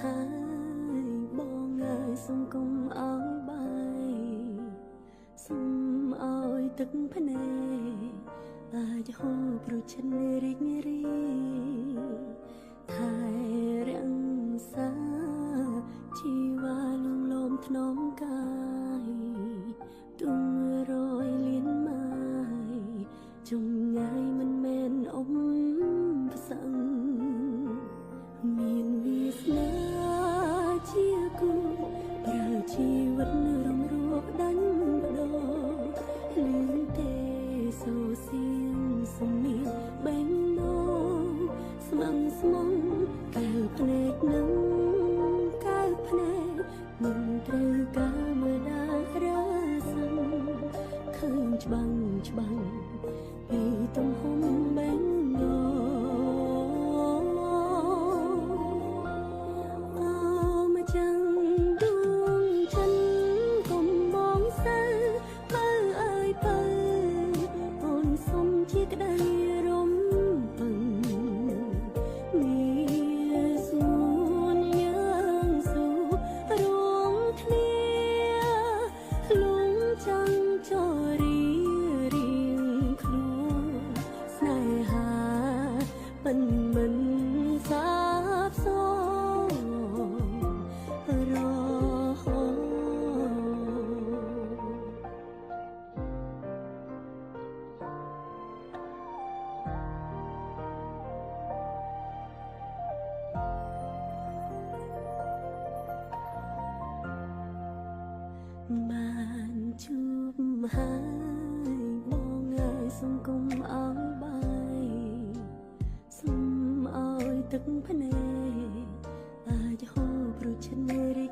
ហើយបងអើយសុំកុំអោយបាយសុំអោយទឹកភ្នែកអាចហូរព្រោះចិនរីករាយថែរក្សាជីវ៉ាលំលំថ្នមកាយទុំរយលៀនម៉ាយចងងាយមិនមែនអ៊ំផ្សឹងមានវាសនាជាគូប្រើជីវិតរំរួបដាញ់បដោលឺទេសូសៀងសំនៀងបេងនោស្មឹងស្មងកែវភ្នែកនឹងកែវភ្នែកមិនត្រូវការមើលដារាសិនឃើញច្បាំងច្បាំងពីទំហំបេងនោជាក្តីរំពឹងមានសួនយើងស៊ូរងគ្នាលងចាំចរីរៀងខ្លួនស្នេហាមិនសាបសូន្យរហូតបានជួបហើយបងអើយសុំកុំអោយបាយសុំអោយទឹកភ្នែកអាចហូរព្រោះចិនរី